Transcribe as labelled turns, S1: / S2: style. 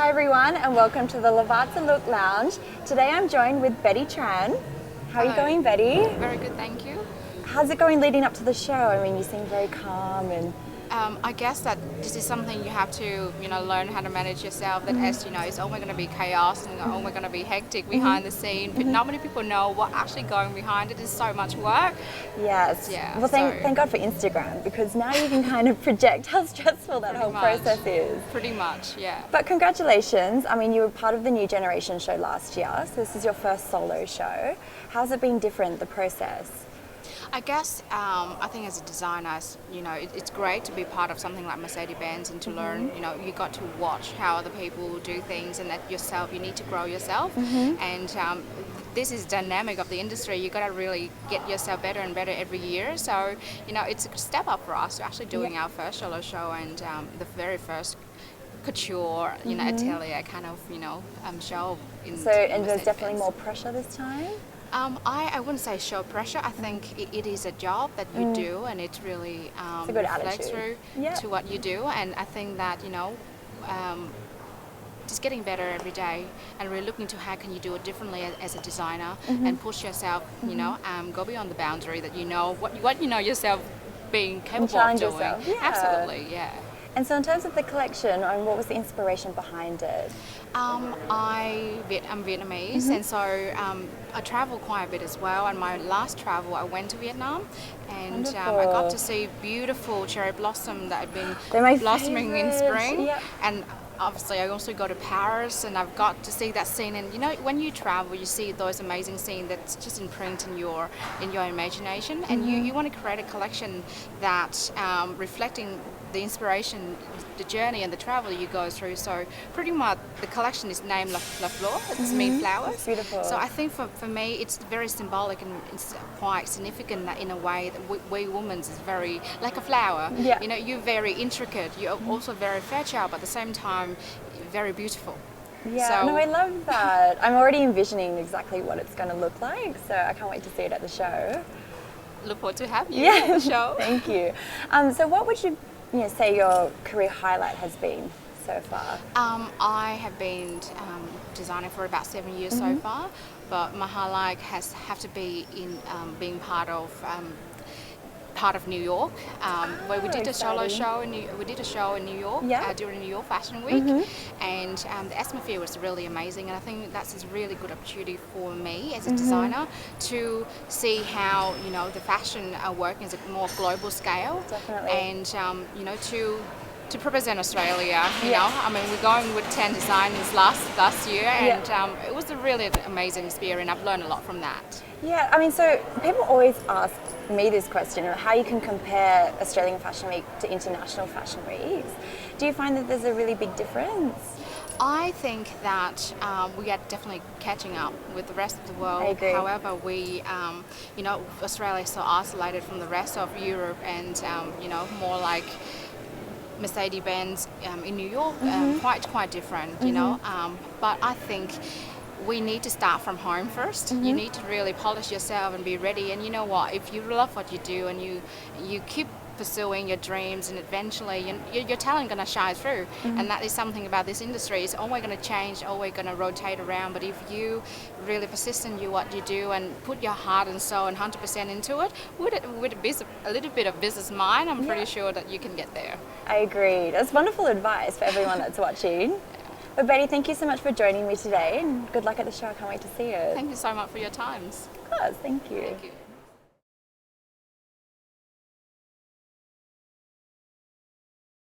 S1: Hi everyone and welcome to the Lavazza Look Lounge. Today I'm joined with Betty Tran. How are you going, Betty?
S2: Very good, thank you.
S1: How's it going leading up to the show? I mean, you seem very calm and...
S2: I guess that this is something you have to, learn how to manage yourself. That as you know, it's only going to be chaos and only going to be hectic behind the scene. But not many people know what actually going behind it is so much work.
S1: Yes.
S2: Yeah.
S1: Well, thank God for Instagram, because now you can kind of project how stressful that whole process is.
S2: Pretty much, yeah.
S1: But congratulations. I mean, you were part of the New Generation show last year, so this is your first solo show. How's it been different, the process?
S2: I guess I think as a designer, it's great to be part of something like Mercedes-Benz and to learn. You got to watch how other people do things, and that yourself, you need to grow yourself. And this is dynamic of the industry. You got to really get yourself better and better every year. So it's a step up for us to actually doing our first solo show and the very first couture, atelier kind of, show.
S1: And there's definitely more pressure this time?
S2: I wouldn't say show pressure. I think it is a job that you do, and it really reflects through to what you do. And I think that just getting better every day, and really looking to how can you do it differently as a designer, and push yourself. Go beyond the boundary that what you know yourself being capable of doing.
S1: Yourself. Yeah.
S2: Absolutely, yeah.
S1: And so in terms of the collection, what was the inspiration behind it?
S2: I'm Vietnamese, and so I travel quite a bit as well. And my last travel, I went to Vietnam, and I got to see beautiful cherry blossom that had been blossoming in spring. Yep. And obviously I also go to Paris, and I've got to see that scene. And when you travel, you see those amazing scenes that's just imprint in your imagination, and you want to create a collection that reflecting the inspiration, the journey and the travel you go through. So pretty much the collection is named La Fleur, it's mean flowers.
S1: It's beautiful.
S2: So I think for me it's very symbolic, and it's quite significant that in a way that we women is very like a flower.
S1: Yeah.
S2: You're very intricate, you're also very fragile, but at the same time very beautiful.
S1: Yeah, no, I love that. I'm already envisioning exactly what it's going to look like, so I can't wait to see it at the show.
S2: Look forward to have you at the show.
S1: Thank you. So what would you say your career highlight has been so far?
S2: I have been designing for about 7 years so far, but my highlight have to be in being part of New York, where we did a solo show. We did a show in New York during New York Fashion Week, and the ESBER was really amazing. And I think that's a really good opportunity for me as a designer to see how the fashion are working as a more global scale.
S1: Definitely.
S2: And to represent Australia. I mean, we're going with 10 designers last year, and it was a really amazing experience. I've learned a lot from that.
S1: Yeah, I mean, so people always ask me this question, how you can compare Australian Fashion Week to international fashion weeks. Do you find that there's a really big difference?
S2: I think that we are definitely catching up with the rest of the world.
S1: I agree.
S2: However, we, Australia is so isolated from the rest of Europe, and more like Mercedes-Benz in New York, quite different, but I think we need to start from home first. You need to really polish yourself and be ready, and you know what, if you love what you do and you keep pursuing your dreams, and eventually your talent going to shine through. And that is something about this industry. It's always going to change, always going to rotate around, but if you really persist in what you do and put your heart and soul and 100% into it, with a little bit of business mind, I'm pretty sure that you can get there. I
S1: agree. That's wonderful advice for everyone that's watching. But Betty, thank you so much for joining me today, and good luck at the show. I can't wait to see it.
S2: Thank you so much for your times.
S1: Of course, thank you.
S2: Thank you.